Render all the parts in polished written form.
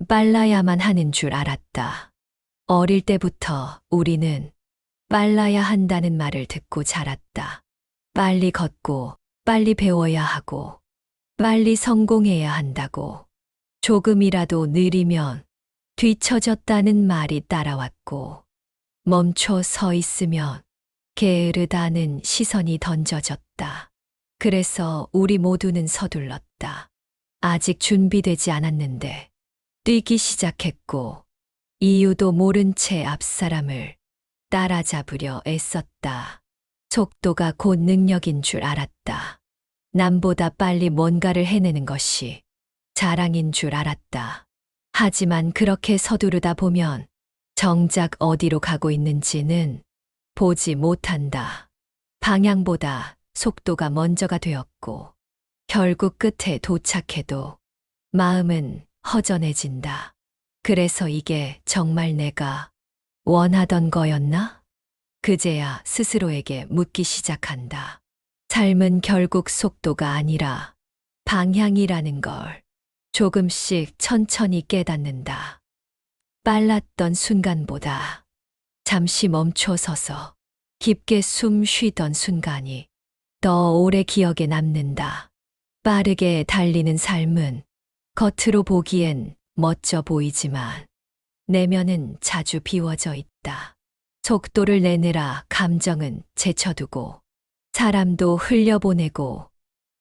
빨라야만 하는 줄 알았다. 어릴 때부터 우리는 빨라야 한다는 말을 듣고 자랐다. 빨리 걷고, 빨리 배워야 하고, 빨리 성공해야 한다고. 조금이라도 느리면 뒤처졌다는 말이 따라왔고, 멈춰 서 있으면 게으르다는 시선이 던져졌다. 그래서 우리 모두는 서둘렀다. 아직 준비되지 않았는데 뛰기 시작했고, 이유도 모른 채 앞사람을 따라잡으려 애썼다. 속도가 곧 능력인 줄 알았다. 남보다 빨리 뭔가를 해내는 것이 자랑인 줄 알았다. 하지만 그렇게 서두르다 보면 정작 어디로 가고 있는지는 보지 못한다. 방향보다 속도가 먼저가 되었고, 결국 끝에 도착해도 마음은 허전해진다. 그래서 이게 정말 내가 원하던 거였나? 그제야 스스로에게 묻기 시작한다. 삶은 결국 속도가 아니라 방향이라는 걸 조금씩 천천히 깨닫는다. 빨랐던 순간보다 잠시 멈춰 서서 깊게 숨 쉬던 순간이 더 오래 기억에 남는다. 빠르게 달리는 삶은 겉으로 보기엔 멋져 보이지만 내면은 자주 비워져 있다. 속도를 내느라 감정은 제쳐두고 사람도 흘려보내고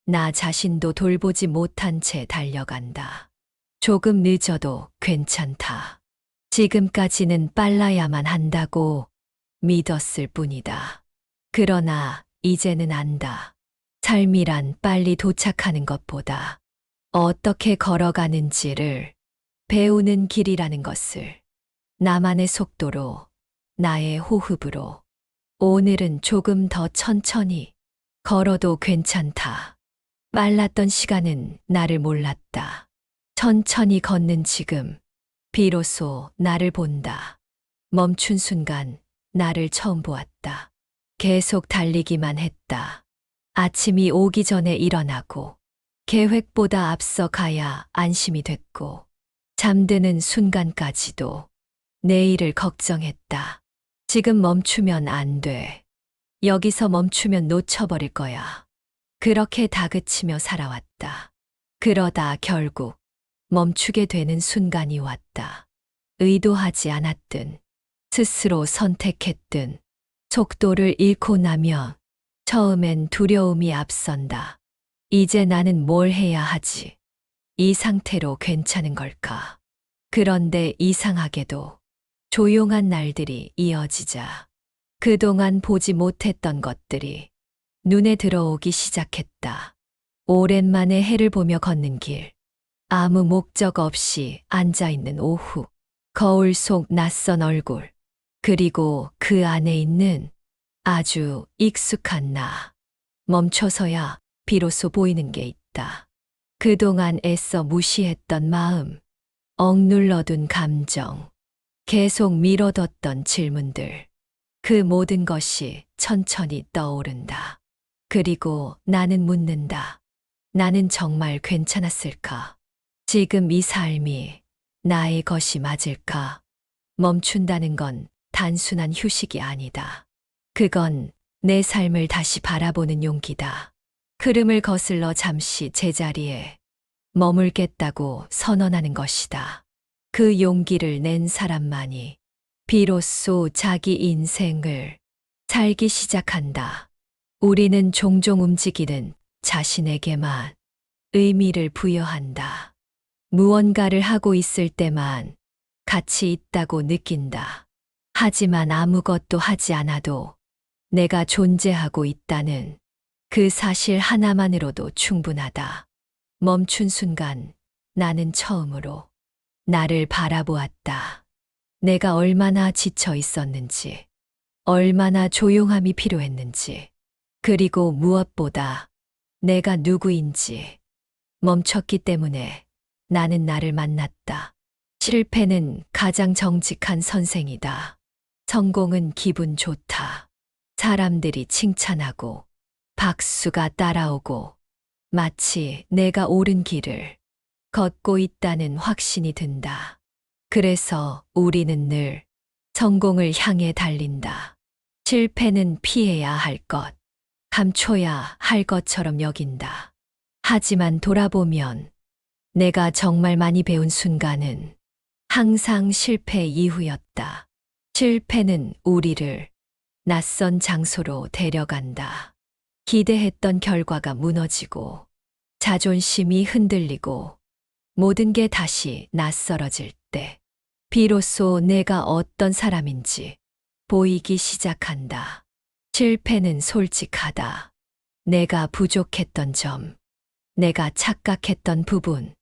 나 자신도 돌보지 못한 채 달려간다. 조금 늦어도 괜찮다. 지금까지는 빨라야만 한다고 믿었을 뿐이다. 그러나 이제는 안다. 삶이란 빨리 도착하는 것보다 어떻게 걸어가는지를 배우는 길이라는 것을. 나만의 속도로, 나의 호흡으로. 오늘은 조금 더 천천히 걸어도 괜찮다. 빨랐던 시간은 나를 몰랐다. 천천히 걷는 지금, 비로소 나를 본다. 멈춘 순간 나를 처음 보았다. 계속 달리기만 했다. 아침이 오기 전에 일어나고, 계획보다 앞서 가야 안심이 됐고, 잠드는 순간까지도 내일을 걱정했다. 지금 멈추면 안 돼. 여기서 멈추면 놓쳐버릴 거야. 그렇게 다그치며 살아왔다. 그러다 결국 멈추게 되는 순간이 왔다. 의도하지 않았든, 스스로 선택했든, 속도를 잃고 나면 처음엔 두려움이 앞선다. 이제 나는 뭘 해야 하지? 이 상태로 괜찮은 걸까? 그런데 이상하게도 조용한 날들이 이어지자 그동안 보지 못했던 것들이 눈에 들어오기 시작했다. 오랜만에 해를 보며 걷는 길, 아무 목적 없이 앉아있는 오후, 거울 속 낯선 얼굴, 그리고 그 안에 있는 아주 익숙한 나. 멈춰서야 비로소 보이는 게 있다. 그동안 애써 무시했던 마음, 억눌러둔 감정, 계속 미뤄뒀던 질문들. 그 모든 것이 천천히 떠오른다. 그리고 나는 묻는다. 나는 정말 괜찮았을까? 지금 이 삶이 나의 것이 맞을까? 멈춘다는 건 단순한 휴식이 아니다. 그건 내 삶을 다시 바라보는 용기다. 흐름을 거슬러 잠시 제자리에 머물겠다고 선언하는 것이다. 그 용기를 낸 사람만이 비로소 자기 인생을 살기 시작한다. 우리는 종종 움직이는 자신에게만 의미를 부여한다. 무언가를 하고 있을 때만 가치 있다고 느낀다. 하지만 아무것도 하지 않아도 내가 존재하고 있다는 그 사실 하나만으로도 충분하다. 멈춘 순간 나는 처음으로 나를 바라보았다. 내가 얼마나 지쳐 있었는지, 얼마나 조용함이 필요했는지, 그리고 무엇보다 내가 누구인지 멈췄기 때문에 나는 나를 만났다. 실패는 가장 정직한 선생이다. 성공은 기분 좋다. 사람들이 칭찬하고 박수가 따라오고 마치 내가 옳은 길을 걷고 있다는 확신이 든다. 그래서 우리는 늘 성공을 향해 달린다. 실패는 피해야 할 것, 감춰야 할 것처럼 여긴다. 하지만 돌아보면 내가 정말 많이 배운 순간은 항상 실패 이후였다. 실패는 우리를 낯선 장소로 데려간다. 기대했던 결과가 무너지고 자존심이 흔들리고 모든 게 다시 낯설어질 때 비로소 내가 어떤 사람인지 보이기 시작한다. 실패는 솔직하다. 내가 부족했던 점, 내가 착각했던 부분,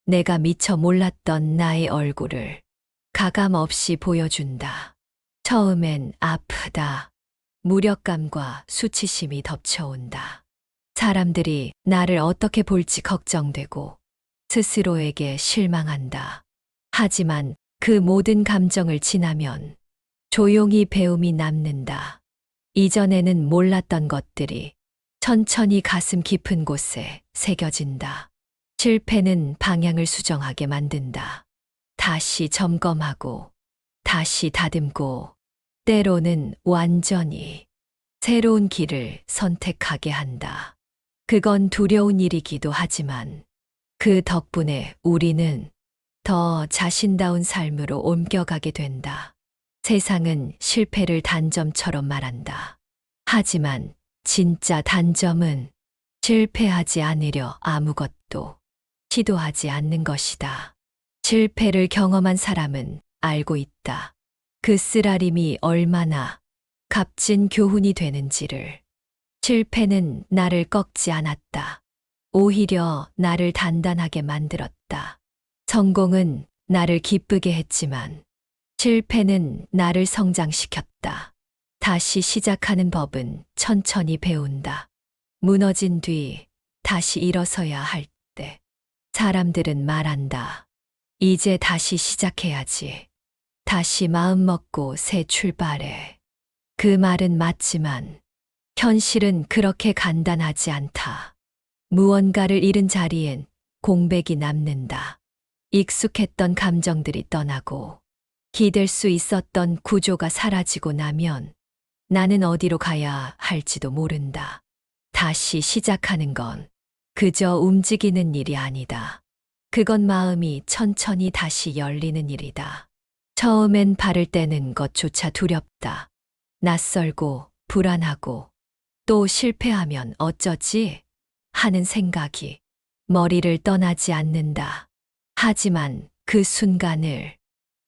내가 미처 몰랐던 나의 얼굴을 가감 없이 보여준다. 처음엔 아프다. 무력감과 수치심이 덮쳐온다. 사람들이 나를 어떻게 볼지 걱정되고 스스로에게 실망한다. 하지만 그 모든 감정을 지나면 조용히 배움이 남는다. 이전에는 몰랐던 것들이 천천히 가슴 깊은 곳에 새겨진다. 실패는 방향을 수정하게 만든다. 다시 점검하고, 다시 다듬고, 때로는 완전히 새로운 길을 선택하게 한다. 그건 두려운 일이기도 하지만 그 덕분에 우리는 더 자신다운 삶으로 옮겨가게 된다. 세상은 실패를 단점처럼 말한다. 하지만 진짜 단점은 실패하지 않으려 아무것도 시도하지 않는 것이다. 실패를 경험한 사람은 알고 있다. 그 쓰라림이 얼마나 값진 교훈이 되는지를. 실패는 나를 꺾지 않았다. 오히려 나를 단단하게 만들었다. 성공은 나를 기쁘게 했지만 실패는 나를 성장시켰다. 다시 시작하는 법은 천천히 배운다. 무너진 뒤 다시 일어서야 할 때 사람들은 말한다. 이제 다시 시작해야지. 다시 마음 먹고 새 출발해. 그 말은 맞지만 현실은 그렇게 간단하지 않다. 무언가를 잃은 자리엔 공백이 남는다. 익숙했던 감정들이 떠나고 기댈 수 있었던 구조가 사라지고 나면 나는 어디로 가야 할지도 모른다. 다시 시작하는 건 그저 움직이는 일이 아니다. 그건 마음이 천천히 다시 열리는 일이다. 처음엔 발을 떼는 것조차 두렵다. 낯설고 불안하고 또 실패하면 어쩌지? 하는 생각이 머리를 떠나지 않는다. 하지만 그 순간을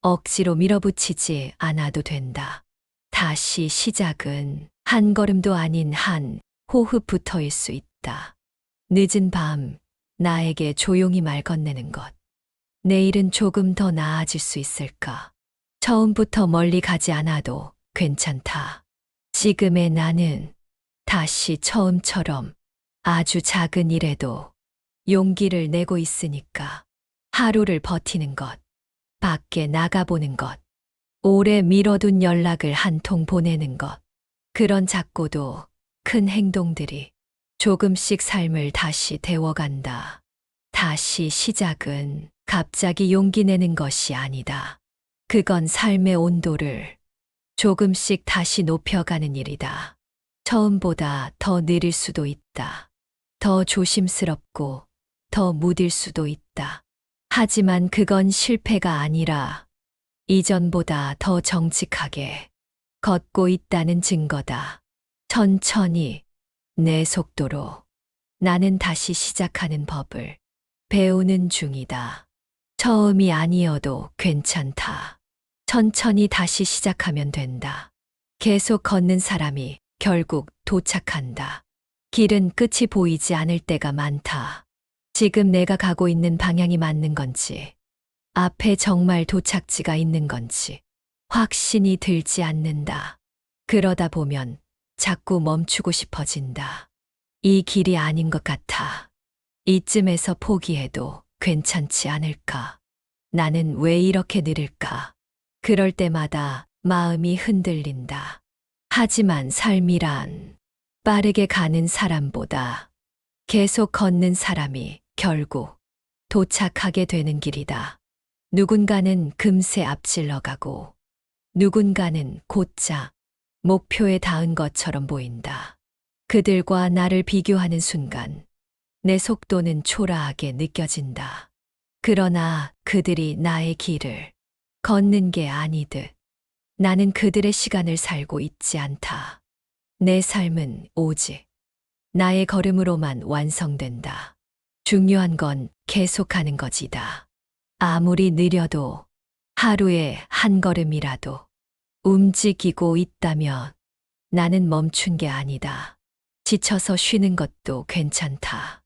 억지로 밀어붙이지 않아도 된다. 다시 시작은 한 걸음도 아닌 한 호흡부터일 수 있다. 늦은 밤 나에게 조용히 말 건네는 것. 내일은 조금 더 나아질 수 있을까? 처음부터 멀리 가지 않아도 괜찮다. 지금의 나는 다시 처음처럼 아주 작은 일에도 용기를 내고 있으니까. 하루를 버티는 것, 밖에 나가보는 것, 오래 미뤄둔 연락을 한 통 보내는 것. 그런 작고도 큰 행동들이 조금씩 삶을 다시 데워간다. 다시 시작은 갑자기 용기 내는 것이 아니다. 그건 삶의 온도를 조금씩 다시 높여가는 일이다. 처음보다 더 느릴 수도 있다. 더 조심스럽고 더 무딜 수도 있다. 하지만 그건 실패가 아니라 이전보다 더 정직하게 걷고 있다는 증거다. 천천히 내 속도로 나는 다시 시작하는 법을 배우는 중이다. 처음이 아니어도 괜찮다. 천천히 다시 시작하면 된다. 계속 걷는 사람이 결국 도착한다. 길은 끝이 보이지 않을 때가 많다. 지금 내가 가고 있는 방향이 맞는 건지, 앞에 정말 도착지가 있는 건지 확신이 들지 않는다. 그러다 보면 자꾸 멈추고 싶어진다. 이 길이 아닌 것 같아. 이쯤에서 포기해도 괜찮지 않을까? 나는 왜 이렇게 느릴까? 그럴 때마다 마음이 흔들린다. 하지만 삶이란 빠르게 가는 사람보다 계속 걷는 사람이 결국 도착하게 되는 길이다. 누군가는 금세 앞질러 가고 누군가는 곧장 목표에 닿은 것처럼 보인다. 그들과 나를 비교하는 순간 내 속도는 초라하게 느껴진다. 그러나 그들이 나의 길을 걷는 게 아니듯 나는 그들의 시간을 살고 있지 않다. 내 삶은 오직 나의 걸음으로만 완성된다. 중요한 건 계속하는 것이다. 아무리 느려도 하루에 한 걸음이라도 움직이고 있다면 나는 멈춘 게 아니다. 지쳐서 쉬는 것도 괜찮다.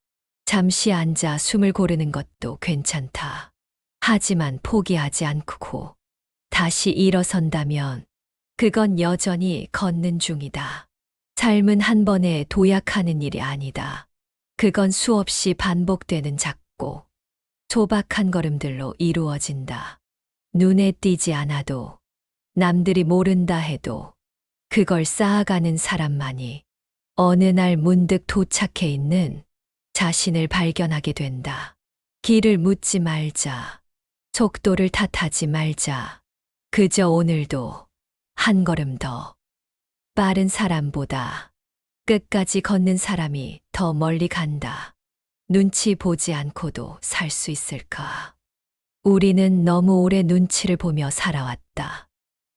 잠시 앉아 숨을 고르는 것도 괜찮다. 하지만 포기하지 않고 다시 일어선다면 그건 여전히 걷는 중이다. 삶은 한 번에 도약하는 일이 아니다. 그건 수없이 반복되는 작고 소박한 걸음들로 이루어진다. 눈에 띄지 않아도 남들이 모른다 해도 그걸 쌓아가는 사람만이 어느 날 문득 도착해 있는 자신을 발견하게 된다. 길을 묻지 말자. 속도를 탓하지 말자. 그저 오늘도 한 걸음 더 빠른 사람보다 끝까지 걷는 사람이 더 멀리 간다. 눈치 보지 않고도 살 수 있을까? 우리는 너무 오래 눈치를 보며 살아왔다.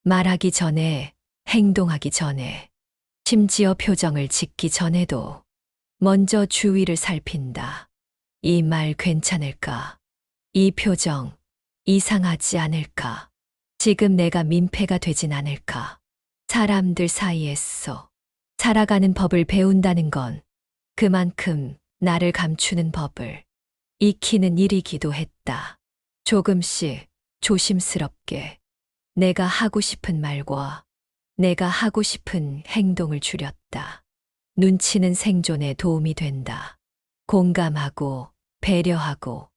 말하기 전에, 행동하기 전에, 심지어 표정을 짓기 전에도 먼저 주위를 살핀다. 이 말 괜찮을까? 이 표정 이상하지 않을까? 지금 내가 민폐가 되진 않을까? 사람들 사이에서 살아가는 법을 배운다는 건 그만큼 나를 감추는 법을 익히는 일이기도 했다. 조금씩 조심스럽게 내가 하고 싶은 말과 내가 하고 싶은 행동을 줄였다. 눈치는 생존에 도움이 된다. 공감하고 배려하고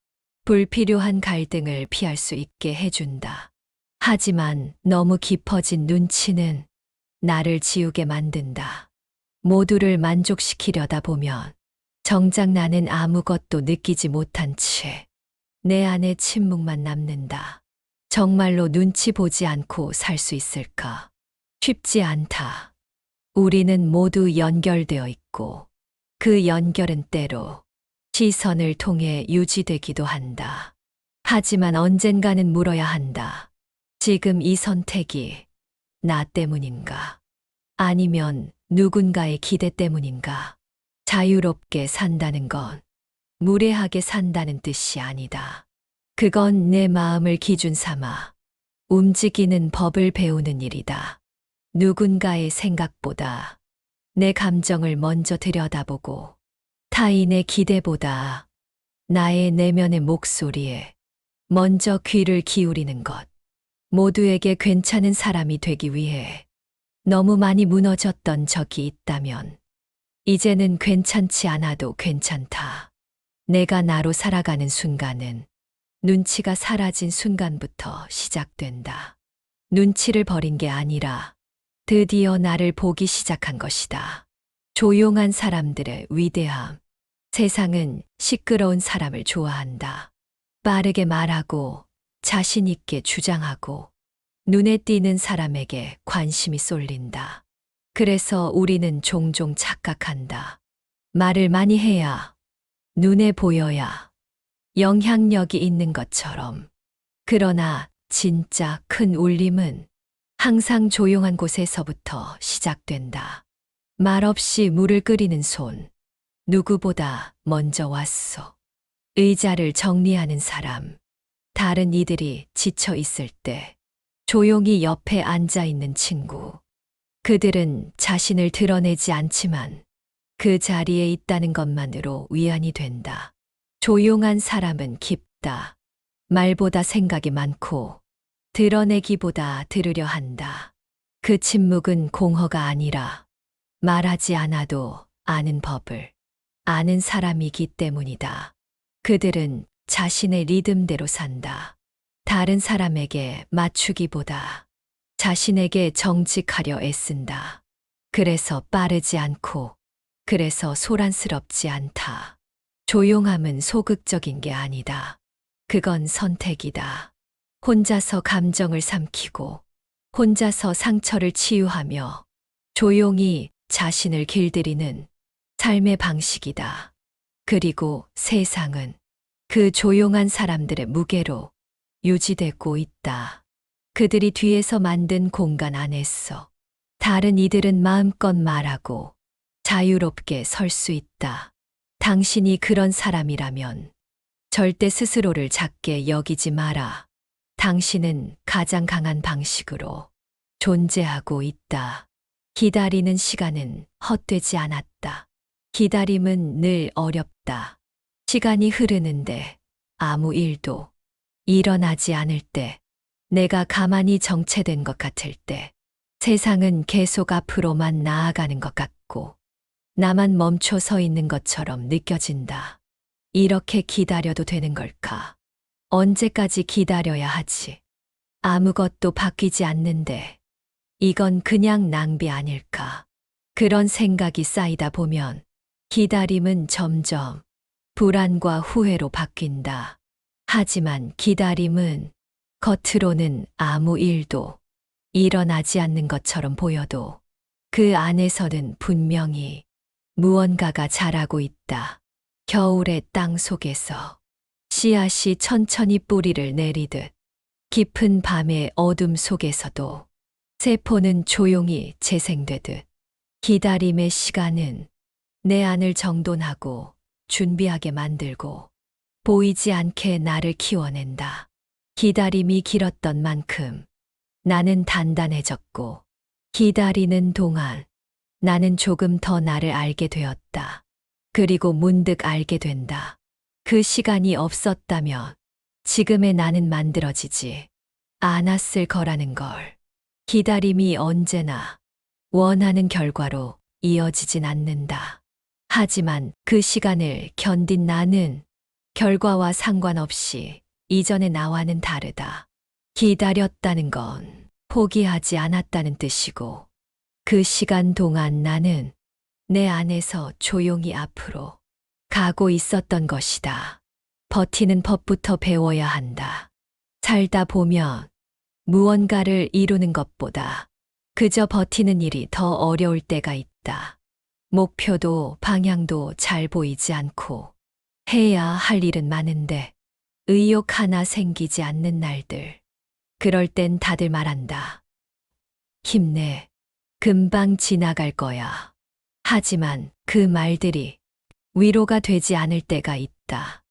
불필요한 갈등을 피할 수 있게 해준다. 하지만 너무 깊어진 눈치는 나를 지우게 만든다. 모두를 만족시키려다 보면 정작 나는 아무것도 느끼지 못한 채 내 안에 침묵만 남는다. 정말로 눈치 보지 않고 살 수 있을까? 쉽지 않다. 우리는 모두 연결되어 있고 그 연결은 때로 시선을 통해 유지되기도 한다. 하지만 언젠가는 물어야 한다. 지금 이 선택이 나 때문인가? 아니면 누군가의 기대 때문인가? 자유롭게 산다는 건 무례하게 산다는 뜻이 아니다. 그건 내 마음을 기준 삼아 움직이는 법을 배우는 일이다. 누군가의 생각보다 내 감정을 먼저 들여다보고 타인의 기대보다 나의 내면의 목소리에 먼저 귀를 기울이는 것. 모두에게 괜찮은 사람이 되기 위해 너무 많이 무너졌던 적이 있다면 이제는 괜찮지 않아도 괜찮다. 내가 나로 살아가는 순간은 눈치가 사라진 순간부터 시작된다. 눈치를 버린 게 아니라 드디어 나를 보기 시작한 것이다. 조용한 사람들의 위대함. 세상은 시끄러운 사람을 좋아한다. 빠르게 말하고 자신 있게 주장하고 눈에 띄는 사람에게 관심이 쏠린다. 그래서 우리는 종종 착각한다. 말을 많이 해야, 눈에 보여야 영향력이 있는 것처럼. 그러나 진짜 큰 울림은 항상 조용한 곳에서부터 시작된다. 말없이 물을 끓이는 손. 누구보다 먼저 왔어. 의자를 정리하는 사람. 다른 이들이 지쳐 있을 때 조용히 옆에 앉아 있는 친구. 그들은 자신을 드러내지 않지만 그 자리에 있다는 것만으로 위안이 된다. 조용한 사람은 깊다. 말보다 생각이 많고 드러내기보다 들으려 한다. 그 침묵은 공허가 아니라 말하지 않아도 아는 법을 아는 사람이기 때문이다. 그들은 자신의 리듬대로 산다. 다른 사람에게 맞추기보다 자신에게 정직하려 애쓴다. 그래서 빠르지 않고, 그래서 소란스럽지 않다. 조용함은 소극적인 게 아니다. 그건 선택이다. 혼자서 감정을 삼키고, 혼자서 상처를 치유하며, 조용히 자신을 길들이는 삶의 방식이다. 그리고 세상은 그 조용한 사람들의 무게로 유지되고 있다. 그들이 뒤에서 만든 공간 안에서 다른 이들은 마음껏 말하고 자유롭게 설 수 있다. 당신이 그런 사람이라면 절대 스스로를 작게 여기지 마라. 당신은 가장 강한 방식으로 존재하고 있다. 기다리는 시간은 헛되지 않았다. 기다림은 늘 어렵다. 시간이 흐르는데 아무 일도 일어나지 않을 때, 내가 가만히 정체된 것 같을 때, 세상은 계속 앞으로만 나아가는 것 같고, 나만 멈춰 서 있는 것처럼 느껴진다. 이렇게 기다려도 되는 걸까? 언제까지 기다려야 하지? 아무것도 바뀌지 않는데, 이건 그냥 낭비 아닐까? 그런 생각이 쌓이다 보면 기다림은 점점 불안과 후회로 바뀐다. 하지만 기다림은 겉으로는 아무 일도 일어나지 않는 것처럼 보여도 그 안에서는 분명히 무언가가 자라고 있다. 겨울의 땅 속에서 씨앗이 천천히 뿌리를 내리듯 깊은 밤의 어둠 속에서도 세포는 조용히 재생되듯 기다림의 시간은 내 안을 정돈하고 준비하게 만들고 보이지 않게 나를 키워낸다. 기다림이 길었던 만큼 나는 단단해졌고, 기다리는 동안 나는 조금 더 나를 알게 되었다. 그리고 문득 알게 된다. 그 시간이 없었다면 지금의 나는 만들어지지 않았을 거라는 걸. 기다림이 언제나 원하는 결과로 이어지진 않는다. 하지만 그 시간을 견딘 나는 결과와 상관없이 이전의 나와는 다르다. 기다렸다는 건 포기하지 않았다는 뜻이고, 그 시간 동안 나는 내 안에서 조용히 앞으로 가고 있었던 것이다. 버티는 법부터 배워야 한다. 살다 보면 무언가를 이루는 것보다 그저 버티는 일이 더 어려울 때가 있다. 목표도 방향도 잘 보이지 않고 해야 할 일은 많은데 의욕 하나 생기지 않는 날들. 그럴 땐 다들 말한다. 힘내. 금방 지나갈 거야. 하지만 그 말들이 위로가 되지 않을 때가 있다.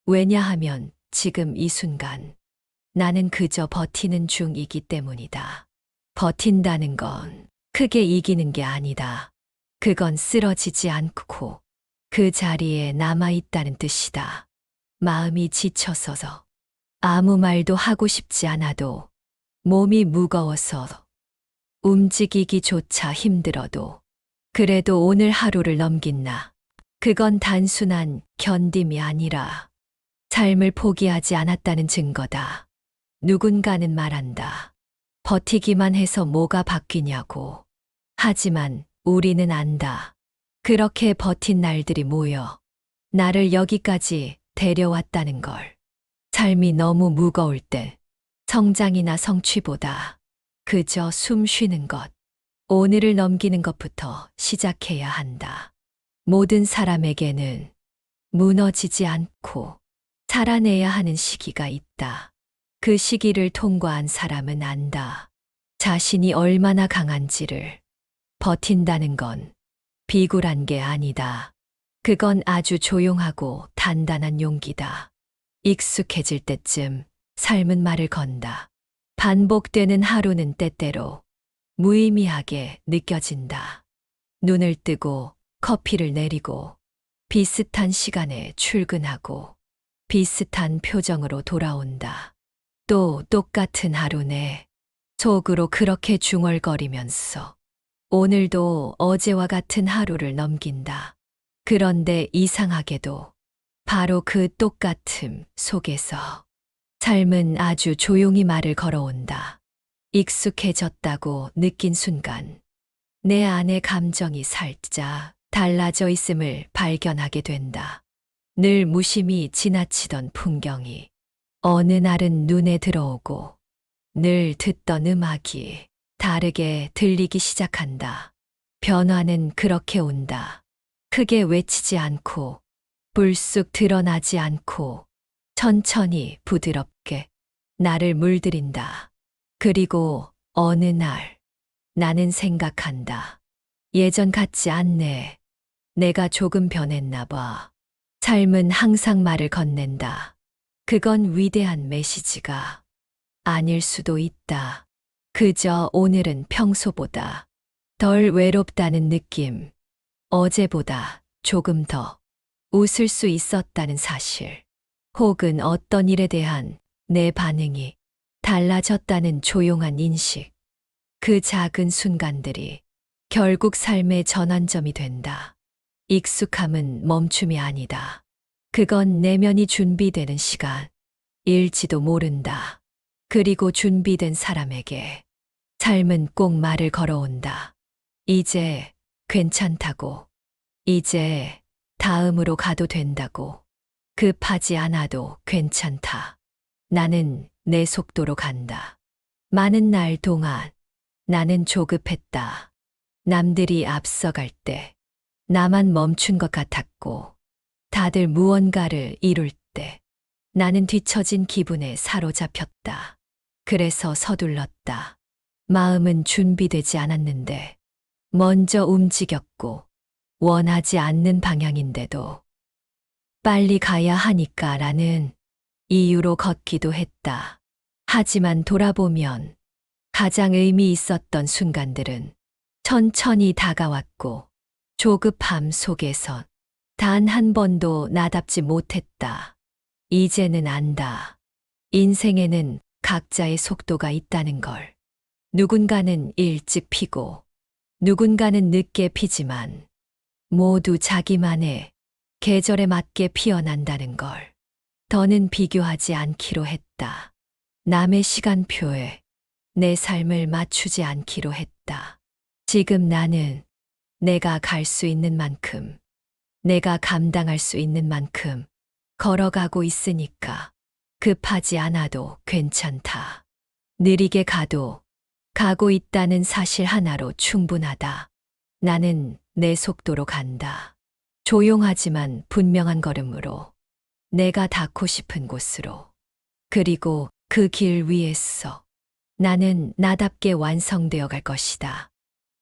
왜냐하면 지금 이 순간 나는 그저 버티는 중이기 때문이다. 버틴다는 건 크게 이기는 게 아니다. 그건 쓰러지지 않고 그 자리에 남아있다는 뜻이다. 마음이 지쳐서서 아무 말도 하고 싶지 않아도, 몸이 무거워서 움직이기조차 힘들어도, 그래도 오늘 하루를 넘긴 나. 그건 단순한 견딤이 아니라 삶을 포기하지 않았다는 증거다. 누군가는 말한다. 버티기만 해서 뭐가 바뀌냐고. 하지만 우리는 안다. 그렇게 버틴 날들이 모여 나를 여기까지 데려왔다는 걸. 삶이 너무 무거울 때 성장이나 성취보다 그저 숨 쉬는 것, 오늘을 넘기는 것부터 시작해야 한다. 모든 사람에게는 무너지지 않고 살아내야 하는 시기가 있다. 그 시기를 통과한 사람은 안다. 자신이 얼마나 강한지를. 버틴다는 건 비굴한 게 아니다. 그건 아주 조용하고 단단한 용기다. 익숙해질 때쯤 삶은 말을 건다. 반복되는 하루는 때때로 무의미하게 느껴진다. 눈을 뜨고 커피를 내리고 비슷한 시간에 출근하고 비슷한 표정으로 돌아온다. 또 똑같은 하루네. 속으로 그렇게 중얼거리면서 오늘도 어제와 같은 하루를 넘긴다. 그런데 이상하게도 바로 그 똑같음 속에서 삶은 아주 조용히 말을 걸어온다. 익숙해졌다고 느낀 순간 내 안의 감정이 살짝 달라져 있음을 발견하게 된다. 늘 무심히 지나치던 풍경이 어느 날은 눈에 들어오고 늘 듣던 음악이 다르게 들리기 시작한다. 변화는 그렇게 온다. 크게 외치지 않고 불쑥 드러나지 않고 천천히 부드럽게 나를 물들인다. 그리고 어느 날 나는 생각한다. 예전 같지 않네. 내가 조금 변했나 봐. 삶은 항상 말을 건넨다. 그건 위대한 메시지가 아닐 수도 있다. 그저 오늘은 평소보다 덜 외롭다는 느낌. 어제보다 조금 더 웃을 수 있었다는 사실. 혹은 어떤 일에 대한 내 반응이 달라졌다는 조용한 인식. 그 작은 순간들이 결국 삶의 전환점이 된다. 익숙함은 멈춤이 아니다. 그건 내면이 준비되는 시간, 일지도 모른다. 그리고 준비된 사람에게 삶은 꼭 말을 걸어온다. 이제 괜찮다고. 이제 다음으로 가도 된다고. 급하지 않아도 괜찮다. 나는 내 속도로 간다. 많은 날 동안 나는 조급했다. 남들이 앞서갈 때 나만 멈춘 것 같았고, 다들 무언가를 이룰 때 나는 뒤처진 기분에 사로잡혔다. 그래서 서둘렀다. 마음은 준비되지 않았는데 먼저 움직였고, 원하지 않는 방향인데도 빨리 가야 하니까라는 이유로 걷기도 했다. 하지만 돌아보면 가장 의미 있었던 순간들은 천천히 다가왔고, 조급함 속에선 단 한 번도 나답지 못했다. 이제는 안다. 인생에는 각자의 속도가 있다는 걸. 누군가는 일찍 피고, 누군가는 늦게 피지만 모두 자기만의 계절에 맞게 피어난다는 걸. 더는 비교하지 않기로 했다. 남의 시간표에 내 삶을 맞추지 않기로 했다. 지금 나는 내가 갈 수 있는 만큼, 내가 감당할 수 있는 만큼 걸어가고 있으니까 급하지 않아도 괜찮다. 느리게 가도 가고 있다는 사실 하나로 충분하다. 나는 내 속도로 간다. 조용하지만 분명한 걸음으로, 내가 닿고 싶은 곳으로. 그리고 그 길 위에서 나는 나답게 완성되어 갈 것이다.